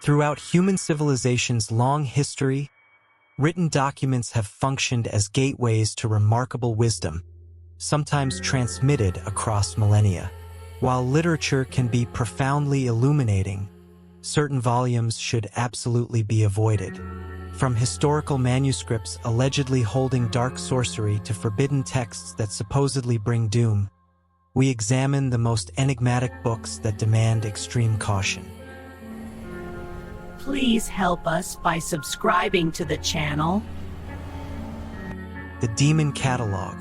Throughout human civilization's long history, written documents have functioned as gateways to remarkable wisdom, sometimes transmitted across millennia. While literature can be profoundly illuminating, certain volumes should absolutely be avoided. From historical manuscripts allegedly holding dark sorcery to forbidden texts that supposedly bring doom, we examine the most enigmatic books that demand extreme caution. Please help us by subscribing to the channel. The Demon Catalog.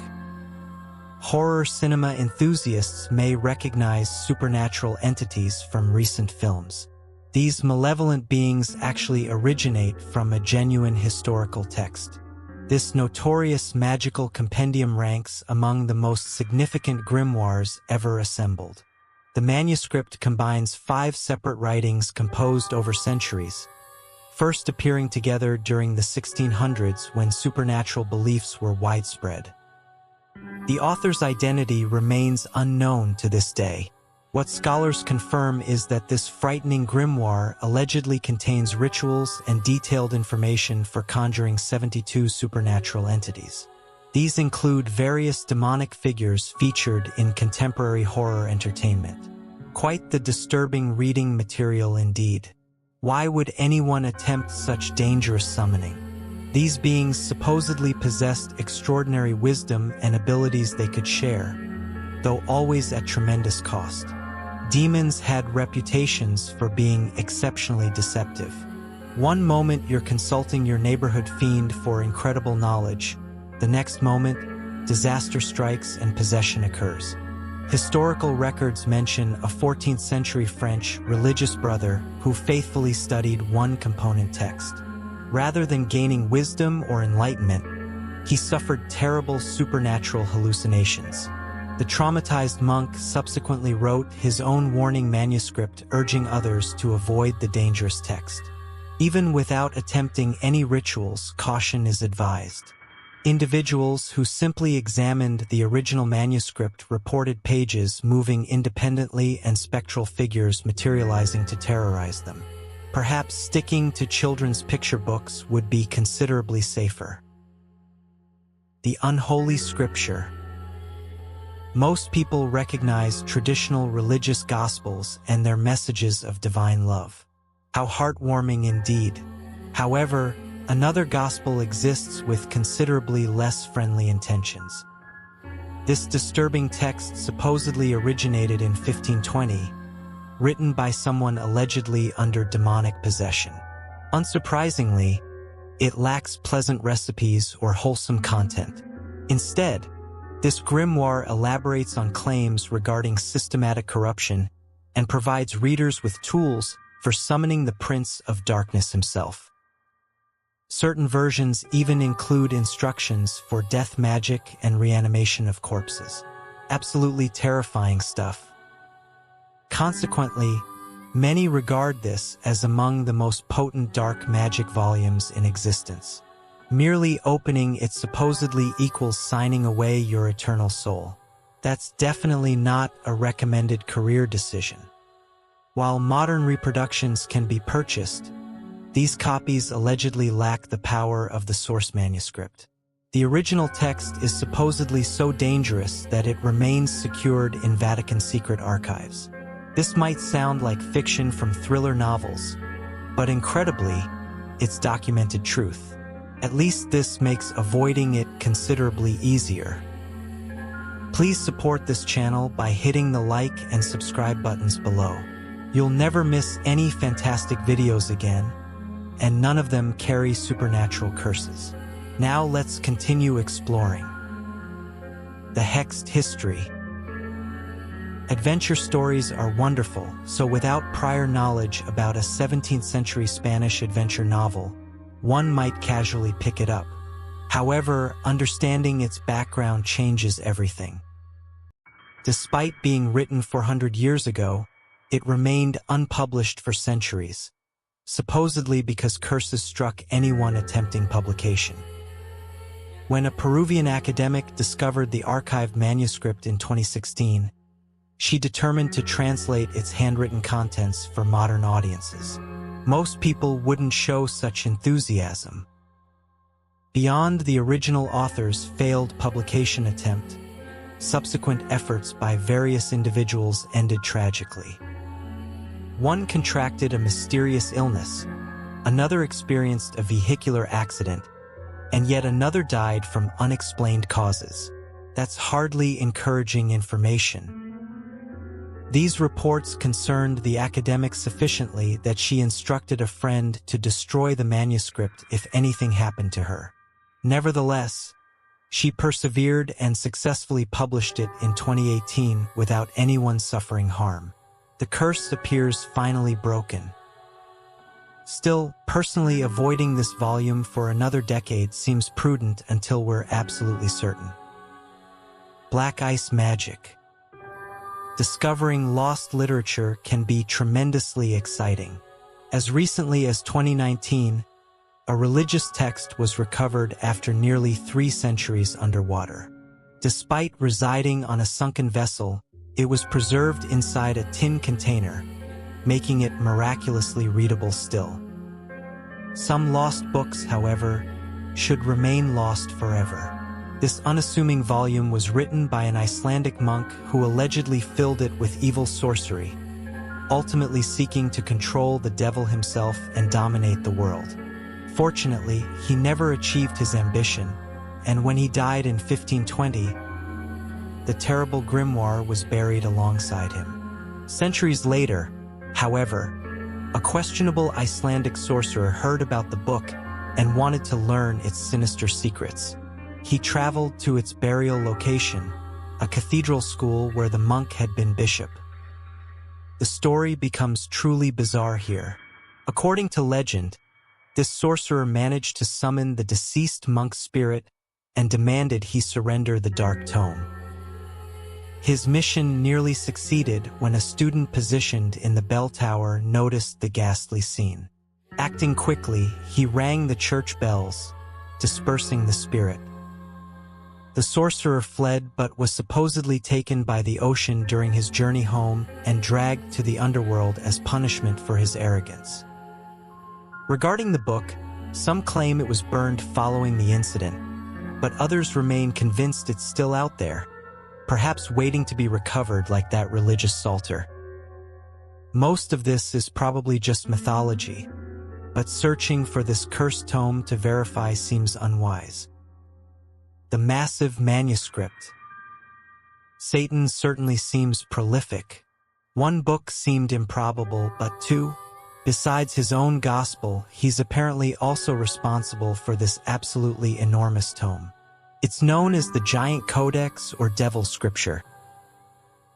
Horror cinema enthusiasts may recognize supernatural entities from recent films. These malevolent beings actually originate from a genuine historical text. This notorious magical compendium ranks among the most significant grimoires ever assembled. The manuscript combines 5 separate writings composed over centuries, first appearing together during the 1600s when supernatural beliefs were widespread. The author's identity remains unknown to this day. What scholars confirm is that this frightening grimoire allegedly contains rituals and detailed information for conjuring 72 supernatural entities. These include various demonic figures featured in contemporary horror entertainment. Quite the disturbing reading material indeed. Why would anyone attempt such dangerous summoning? These beings supposedly possessed extraordinary wisdom and abilities they could share, though always at tremendous cost. Demons had reputations for being exceptionally deceptive. One moment you're consulting your neighborhood fiend for incredible knowledge, the next moment, disaster strikes and possession occurs. Historical records mention a 14th century French religious brother who faithfully studied one component text. Rather than gaining wisdom or enlightenment, he suffered terrible supernatural hallucinations. The traumatized monk subsequently wrote his own warning manuscript urging others to avoid the dangerous text. Even without attempting any rituals, caution is advised. Individuals who simply examined the original manuscript reported pages moving independently and spectral figures materializing to terrorize them. Perhaps sticking to children's picture books would be considerably safer. The Unholy Scripture. Most people recognize traditional religious gospels and their messages of divine love. How heartwarming indeed. However, another gospel exists with considerably less friendly intentions. This disturbing text supposedly originated in 1520, written by someone allegedly under demonic possession. Unsurprisingly, it lacks pleasant recipes or wholesome content. Instead, this grimoire elaborates on claims regarding systematic corruption and provides readers with tools for summoning the Prince of Darkness himself. Certain versions even include instructions for death magic and reanimation of corpses. Absolutely terrifying stuff. Consequently, many regard this as among the most potent dark magic volumes in existence. Merely opening it supposedly equals signing away your eternal soul. That's definitely not a recommended career decision. While modern reproductions can be purchased, these copies allegedly lack the power of the source manuscript. The original text is supposedly so dangerous that it remains secured in Vatican secret archives. This might sound like fiction from thriller novels, but incredibly, it's documented truth. At least this makes avoiding it considerably easier. Please support this channel by hitting the like and subscribe buttons below. You'll never miss any fantastic videos again, and none of them carry supernatural curses. Now let's continue exploring. The Hexed History. Adventure stories are wonderful, so without prior knowledge about a 17th century Spanish adventure novel, one might casually pick it up. However, understanding its background changes everything. Despite being written 400 years ago, it remained unpublished for centuries, supposedly because curses struck anyone attempting publication. When a Peruvian academic discovered the archived manuscript in 2016, she determined to translate its handwritten contents for modern audiences. Most people wouldn't show such enthusiasm. Beyond the original author's failed publication attempt, subsequent efforts by various individuals ended tragically. One contracted a mysterious illness, another experienced a vehicular accident, and yet another died from unexplained causes. That's hardly encouraging information. These reports concerned the academic sufficiently that she instructed a friend to destroy the manuscript if anything happened to her. Nevertheless, she persevered and successfully published it in 2018 without anyone suffering harm. The curse appears finally broken. Still, personally avoiding this volume for another decade seems prudent until we're absolutely certain. Black Ice Magic. Discovering lost literature can be tremendously exciting. As recently as 2019, a religious text was recovered after nearly 3 centuries underwater. Despite residing on a sunken vessel, it was preserved inside a tin container, making it miraculously readable still. Some lost books, however, should remain lost forever. This unassuming volume was written by an Icelandic monk who allegedly filled it with evil sorcery, ultimately seeking to control the devil himself and dominate the world. Fortunately, he never achieved his ambition, and when he died in 1520, the terrible grimoire was buried alongside him. Centuries later, however, a questionable Icelandic sorcerer heard about the book and wanted to learn its sinister secrets. He traveled to its burial location, a cathedral school where the monk had been bishop. The story becomes truly bizarre here. According to legend, this sorcerer managed to summon the deceased monk's spirit and demanded he surrender the dark tome. His mission nearly succeeded when a student positioned in the bell tower noticed the ghastly scene. Acting quickly, he rang the church bells, dispersing the spirit. The sorcerer fled but was supposedly taken by the ocean during his journey home and dragged to the underworld as punishment for his arrogance. Regarding the book, some claim it was burned following the incident, but others remain convinced it's still out there, perhaps waiting to be recovered like that religious psalter. Most of this is probably just mythology, but searching for this cursed tome to verify seems unwise. The massive manuscript. Satan certainly seems prolific. One book seemed improbable, but 2, besides his own gospel, he's apparently also responsible for this absolutely enormous tome. It's known as the Giant Codex or Devil Scripture.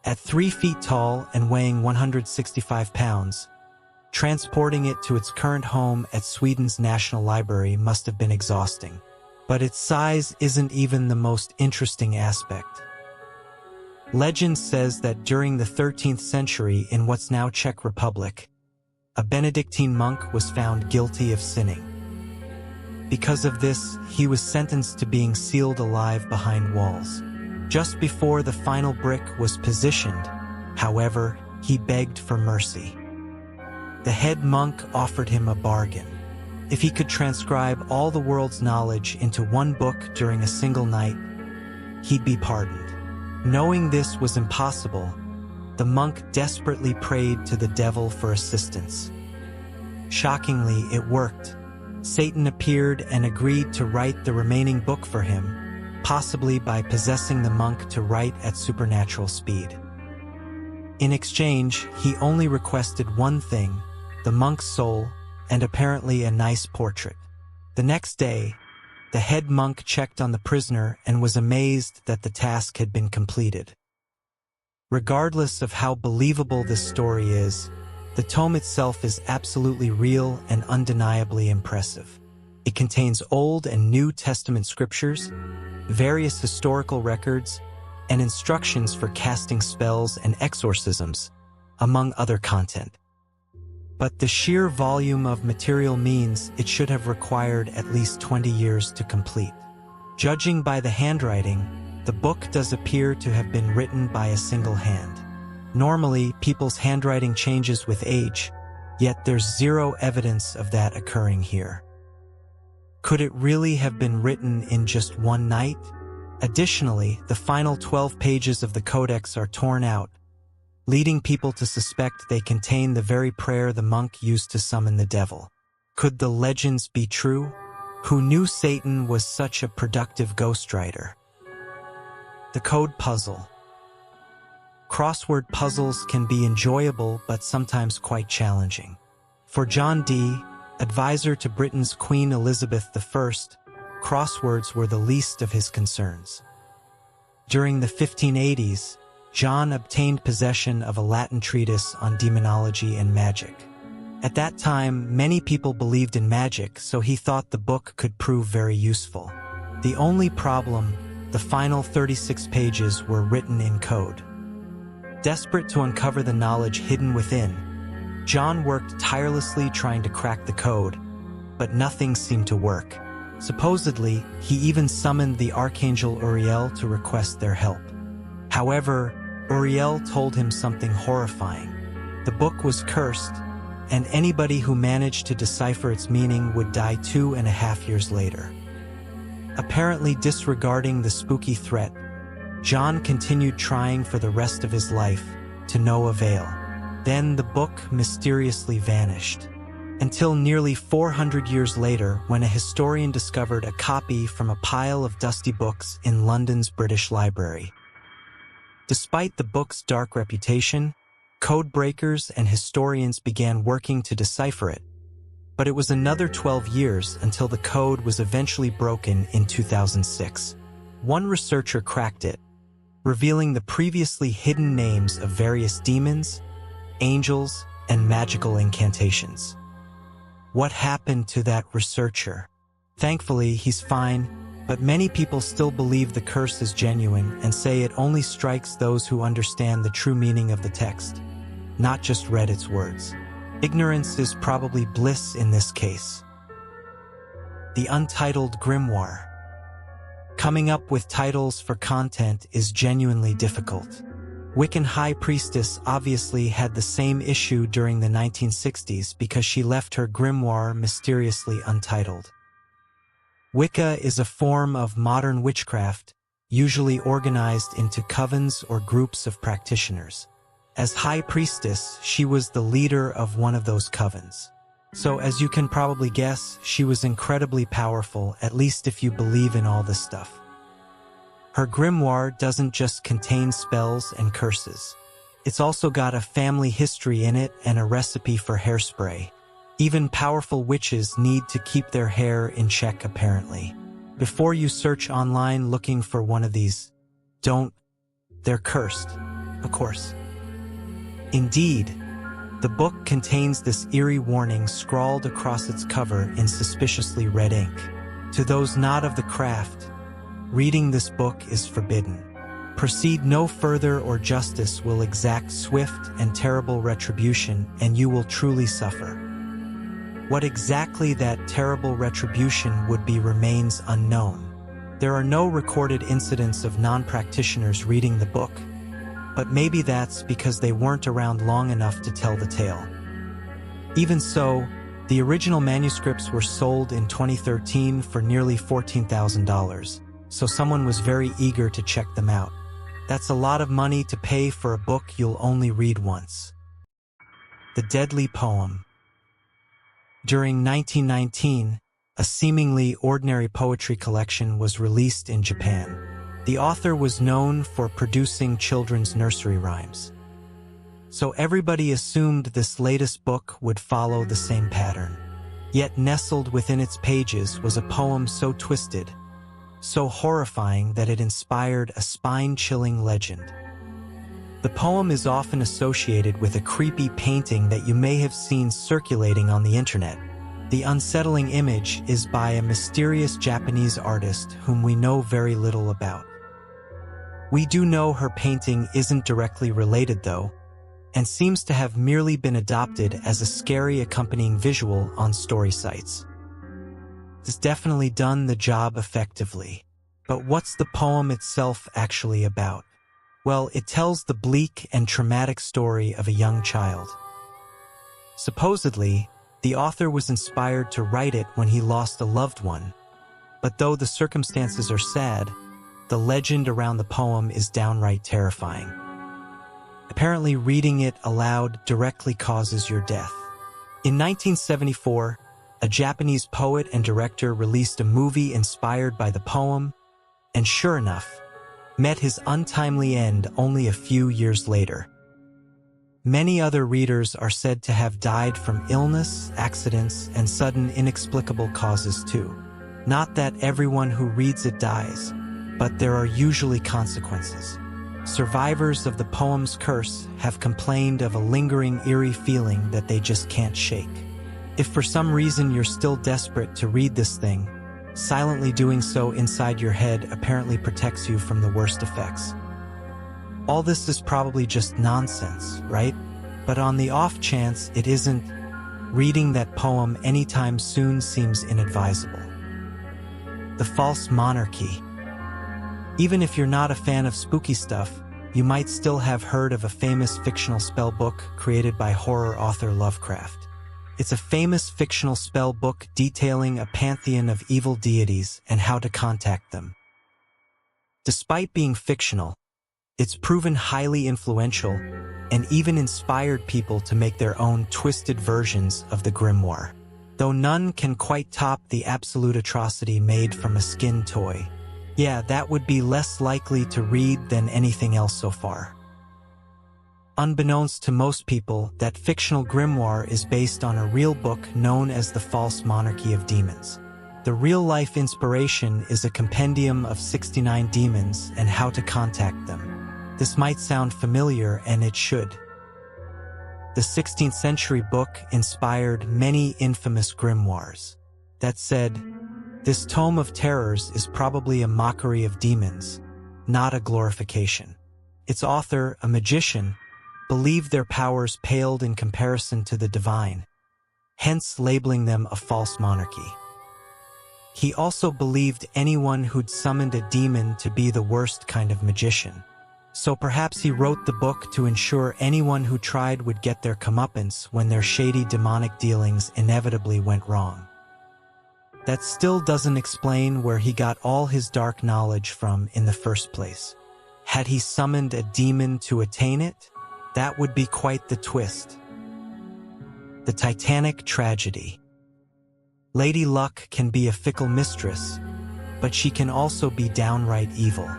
At 3 feet tall and weighing 165 pounds, transporting it to its current home at Sweden's National Library must have been exhausting. But its size isn't even the most interesting aspect. Legend says that during the 13th century in what's now Czech Republic, a Benedictine monk was found guilty of sinning. Because of this, he was sentenced to being sealed alive behind walls. Just before the final brick was positioned, however, he begged for mercy. The head monk offered him a bargain. If he could transcribe all the world's knowledge into one book during a single night, he'd be pardoned. Knowing this was impossible, the monk desperately prayed to the devil for assistance. Shockingly, it worked. Satan appeared and agreed to write the remaining book for him, possibly by possessing the monk to write at supernatural speed. In exchange, he only requested one thing, the monk's soul, and apparently a nice portrait. The next day, the head monk checked on the prisoner and was amazed that the task had been completed. Regardless of how believable this story is, the tome itself is absolutely real and undeniably impressive. It contains Old and New Testament scriptures, various historical records, and instructions for casting spells and exorcisms, among other content. But the sheer volume of material means it should have required at least 20 years to complete. Judging by the handwriting, the book does appear to have been written by a single hand. Normally, people's handwriting changes with age, yet there's zero evidence of that occurring here. Could it really have been written in just one night? Additionally, the final 12 pages of the Codex are torn out, leading people to suspect they contain the very prayer the monk used to summon the devil. Could the legends be true? Who knew Satan was such a productive ghostwriter? The code puzzle. Crossword puzzles can be enjoyable but sometimes quite challenging. For John Dee, advisor to Britain's Queen Elizabeth I, crosswords were the least of his concerns. During the 1580s, John obtained possession of a Latin treatise on demonology and magic. At that time, many people believed in magic, so he thought the book could prove very useful. The only problem, the final 36 pages were written in code. Desperate to uncover the knowledge hidden within, John worked tirelessly trying to crack the code, but nothing seemed to work. Supposedly, he even summoned the Archangel Uriel to request their help. However, Uriel told him something horrifying. The book was cursed, and anybody who managed to decipher its meaning would die 2.5 years later. Apparently disregarding the spooky threat, John continued trying for the rest of his life, to no avail. Then the book mysteriously vanished, until nearly 400 years later when a historian discovered a copy from a pile of dusty books in London's British Library. Despite the book's dark reputation, code breakers and historians began working to decipher it, but it was another 12 years until the code was eventually broken in 2006. One researcher cracked it, revealing the previously hidden names of various demons, angels, and magical incantations. What happened to that researcher? Thankfully, he's fine, but many people still believe the curse is genuine and say it only strikes those who understand the true meaning of the text, not just read its words. Ignorance is probably bliss in this case. The untitled grimoire. Coming up with titles for content is genuinely difficult. Wiccan High Priestess obviously had the same issue during the 1960s because she left her grimoire mysteriously untitled. Wicca is a form of modern witchcraft, usually organized into covens or groups of practitioners. As High Priestess, she was the leader of one of those covens. So as you can probably guess, she was incredibly powerful, at least if you believe in all this stuff. Her grimoire doesn't just contain spells and curses. It's also got a family history in it and a recipe for hairspray. Even powerful witches need to keep their hair in check, apparently. Before you search online looking for one of these, they're cursed, of course. Indeed, the book contains this eerie warning scrawled across its cover in suspiciously red ink. To those not of the craft, reading this book is forbidden. Proceed no further or justice will exact swift and terrible retribution, and you will truly suffer. What exactly that terrible retribution would be remains unknown. There are no recorded incidents of non-practitioners reading the book, but maybe that's because they weren't around long enough to tell the tale. Even so, the original manuscripts were sold in 2013 for nearly $14,000, so someone was very eager to check them out. That's a lot of money to pay for a book you'll only read once. The Deadly Poem. During 1919, a seemingly ordinary poetry collection was released in Japan. The author was known for producing children's nursery rhymes. So everybody assumed this latest book would follow the same pattern. Yet nestled within its pages was a poem so twisted, so horrifying that it inspired a spine-chilling legend. The poem is often associated with a creepy painting that you may have seen circulating on the internet. The unsettling image is by a mysterious Japanese artist whom we know very little about. We do know her painting isn't directly related though, and seems to have merely been adopted as a scary accompanying visual on story sites. It's definitely done the job effectively. But what's the poem itself actually about? Well, it tells the bleak and traumatic story of a young child. Supposedly, the author was inspired to write it when he lost a loved one, but though the circumstances are sad, the legend around the poem is downright terrifying. Apparently, reading it aloud directly causes your death. In 1974, a Japanese poet and director released a movie inspired by the poem, and sure enough, met his untimely end only a few years later. Many other readers are said to have died from illness, accidents, and sudden inexplicable causes too. Not that everyone who reads it dies, but there are usually consequences. Survivors of the poem's curse have complained of a lingering, eerie feeling that they just can't shake. If for some reason you're still desperate to read this thing, silently doing so inside your head apparently protects you from the worst effects. All this is probably just nonsense, right? But on the off chance it isn't, reading that poem anytime soon seems inadvisable. The False Monarchy. Even if you're not a fan of spooky stuff, you might still have heard of a famous fictional spell book created by horror author Lovecraft. It's a famous fictional spell book detailing a pantheon of evil deities and how to contact them. Despite being fictional, it's proven highly influential and even inspired people to make their own twisted versions of the grimoire. Though none can quite top the absolute atrocity made from a skin toy. Yeah, that would be less likely to read than anything else so far. Unbeknownst to most people, that fictional grimoire is based on a real book known as The False Monarchy of Demons. The real-life inspiration is a compendium of 69 demons and how to contact them. This might sound familiar, and it should. The 16th century book inspired many infamous grimoires. That said, this tome of terrors is probably a mockery of demons, not a glorification. Its author, a magician, believed their powers paled in comparison to the divine, hence labeling them a false monarchy. He also believed anyone who'd summoned a demon to be the worst kind of magician. So perhaps he wrote the book to ensure anyone who tried would get their comeuppance when their shady demonic dealings inevitably went wrong. That still doesn't explain where he got all his dark knowledge from in the first place. Had he summoned a demon to attain it? That would be quite the twist. The Titanic tragedy. Lady Luck can be a fickle mistress, but she can also be downright evil.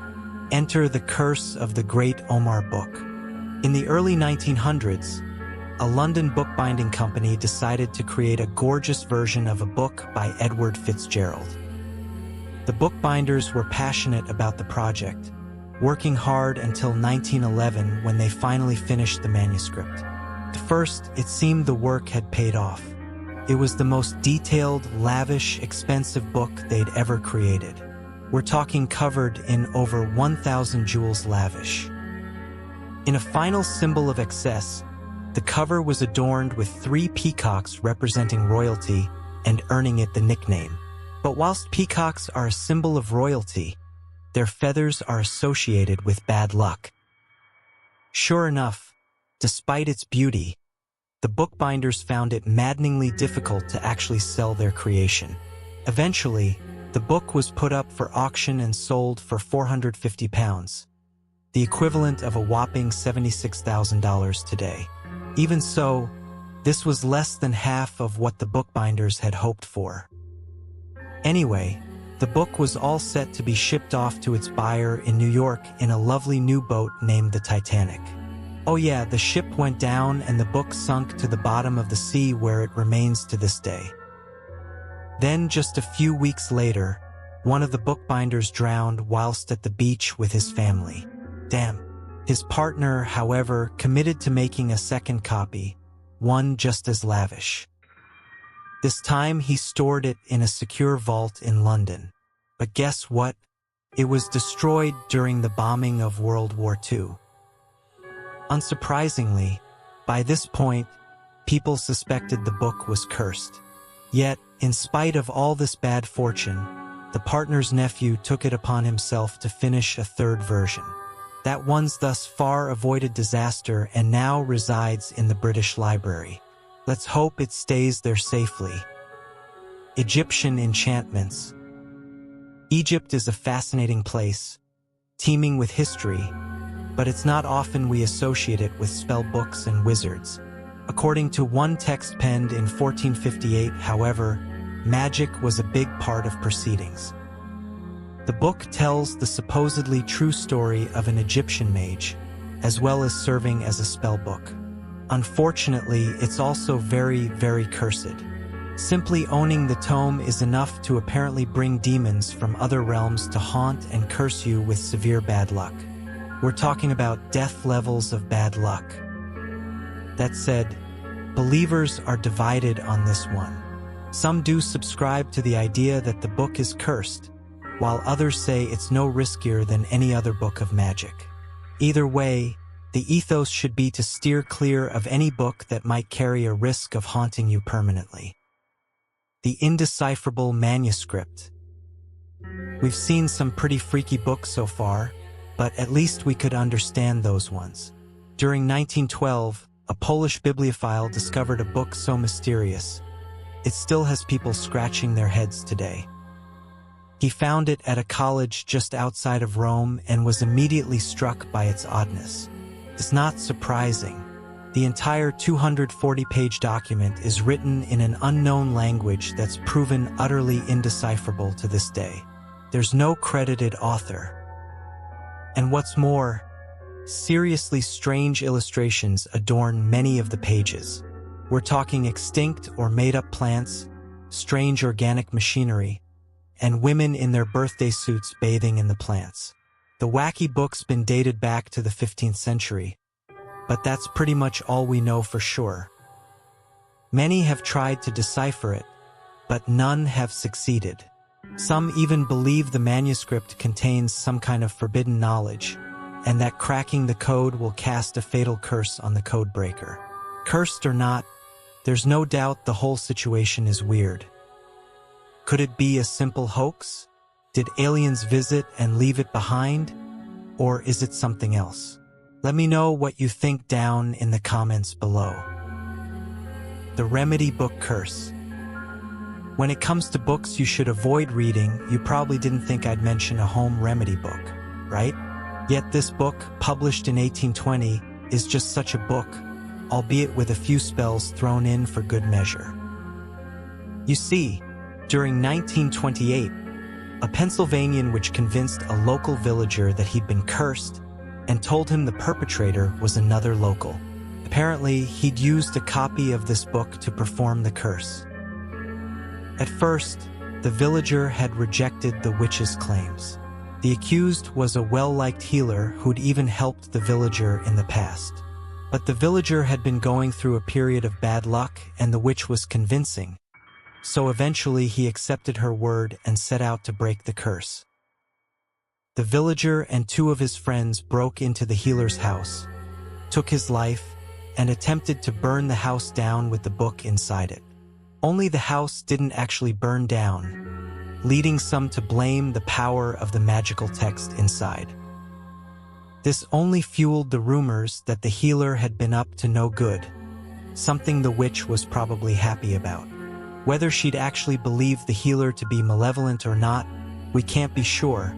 Enter the curse of the Great Omar book. In the early 1900s, a London bookbinding company decided to create a gorgeous version of a book by Edward Fitzgerald. The bookbinders were passionate about the project, working hard until 1911 when they finally finished the manuscript. At first, it seemed the work had paid off. It was the most detailed, lavish, expensive book they'd ever created. We're talking covered in over 1,000 jewels lavish. In a final symbol of excess, the cover was adorned with 3 peacocks representing royalty and earning it the nickname. But whilst peacocks are a symbol of royalty, their feathers are associated with bad luck. Sure enough, despite its beauty, the bookbinders found it maddeningly difficult to actually sell their creation. Eventually, the book was put up for auction and sold for £450, the equivalent of a whopping $76,000 today. Even so, this was less than half of what the bookbinders had hoped for. Anyway, the book was all set to be shipped off to its buyer in New York in a lovely new boat named the Titanic. Oh yeah, the ship went down and the book sunk to the bottom of the sea where it remains to this day. Then, just a few weeks later, one of the bookbinders drowned whilst at the beach with his family. Damn. His partner, however, committed to making a second copy, one just as lavish. This time he stored it in a secure vault in London. But guess what? It was destroyed during the bombing of World War II. Unsurprisingly, by this point, people suspected the book was cursed. Yet, in spite of all this bad fortune, the partner's nephew took it upon himself to finish a third version. That once thus far avoided disaster and now resides in the British Library. Let's hope it stays there safely. Egyptian enchantments. Egypt is a fascinating place, teeming with history, but it's not often we associate it with spell books and wizards. According to one text penned in 1458, however, magic was a big part of proceedings. The book tells the supposedly true story of an Egyptian mage, as well as serving as a spell book. Unfortunately, it's also very, very cursed. Simply owning the tome is enough to apparently bring demons from other realms to haunt and curse you with severe bad luck. We're talking about death levels of bad luck. That said, believers are divided on this one. Some do subscribe to the idea that the book is cursed, while others say it's no riskier than any other book of magic. Either way, the ethos should be to steer clear of any book that might carry a risk of haunting you permanently. The indecipherable manuscript. We've seen some pretty freaky books so far, but at least we could understand those ones. During 1912, a Polish bibliophile discovered a book so mysterious, it still has people scratching their heads today. He found it at a college just outside of Rome and was immediately struck by its oddness. It's not surprising. The entire 240-page document is written in an unknown language that's proven utterly indecipherable to this day. There's no credited author. And what's more, seriously strange illustrations adorn many of the pages. We're talking extinct or made-up plants, strange organic machinery, and women in their birthday suits bathing in the plants. The wacky book's been dated back to the 15th century, but that's pretty much all we know for sure. Many have tried to decipher it, but none have succeeded. Some even believe the manuscript contains some kind of forbidden knowledge, and that cracking the code will cast a fatal curse on the code breaker. Cursed or not, there's no doubt the whole situation is weird. Could it be a simple hoax? Did aliens visit and leave it behind? Or is it something else? Let me know what you think down in the comments below. The Remedy Book Curse. When it comes to books you should avoid reading, you probably didn't think I'd mention a home remedy book, right? Yet this book, published in 1820, is just such a book, albeit with a few spells thrown in for good measure. You see, during 1928, a Pennsylvanian witch convinced a local villager that he'd been cursed and told him the perpetrator was another local. Apparently, he'd used a copy of this book to perform the curse. At first, the villager had rejected the witch's claims. The accused was a well-liked healer who'd even helped the villager in the past. But the villager had been going through a period of bad luck and the witch was convincing. So eventually he accepted her word and set out to break the curse. The villager and two of his friends broke into the healer's house, took his life, and attempted to burn the house down with the book inside it. Only the house didn't actually burn down, leading some to blame the power of the magical text inside. This only fueled the rumors that the healer had been up to no good, something the witch was probably happy about. Whether she'd actually believed the healer to be malevolent or not, we can't be sure,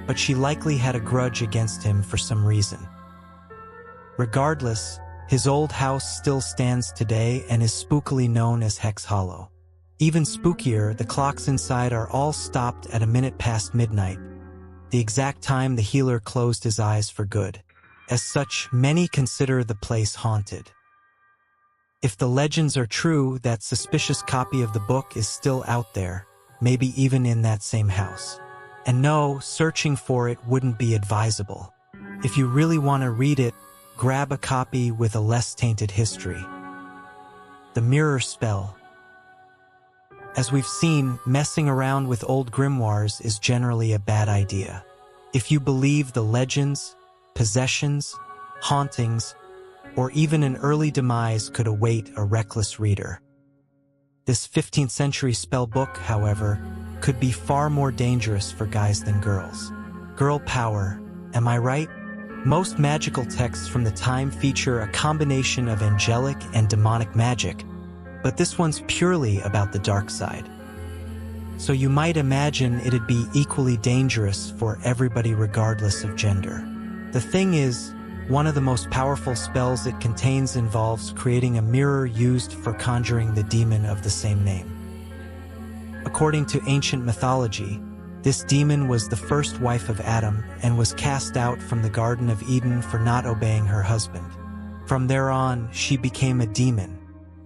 but she likely had a grudge against him for some reason. Regardless, his old house still stands today and is spookily known as Hex Hollow. Even spookier, the clocks inside are all stopped at a minute past midnight, the exact time the healer closed his eyes for good. As such, many consider the place haunted. If the legends are true, that suspicious copy of the book is still out there, maybe even in that same house. And no, searching for it wouldn't be advisable. If you really want to read it, grab a copy with a less tainted history. The Mirror Spell. As we've seen, messing around with old grimoires is generally a bad idea. If you believe the legends, possessions, hauntings, or even an early demise could await a reckless reader. This 15th century spell book, however, could be far more dangerous for guys than girls. Girl power, am I right? Most magical texts from the time feature a combination of angelic and demonic magic, but this one's purely about the dark side. So you might imagine it'd be equally dangerous for everybody regardless of gender. The thing is, one of the most powerful spells it contains involves creating a mirror used for conjuring the demon of the same name. According to ancient mythology, this demon was the first wife of Adam and was cast out from the Garden of Eden for not obeying her husband. From there on, she became a demon.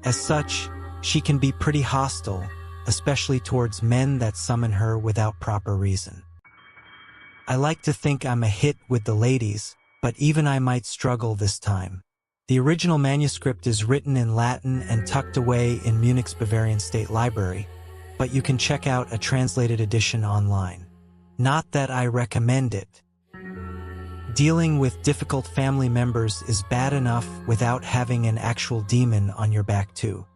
As such, she can be pretty hostile, especially towards men that summon her without proper reason. I like to think I'm a hit with the ladies, but even I might struggle this time. The original manuscript is written in Latin and tucked away in Munich's Bavarian State Library, but you can check out a translated edition online. Not that I recommend it. Dealing with difficult family members is bad enough without having an actual demon on your back too.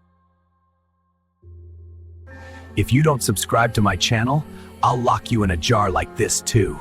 If you don't subscribe to my channel, I'll lock you in a jar like this too.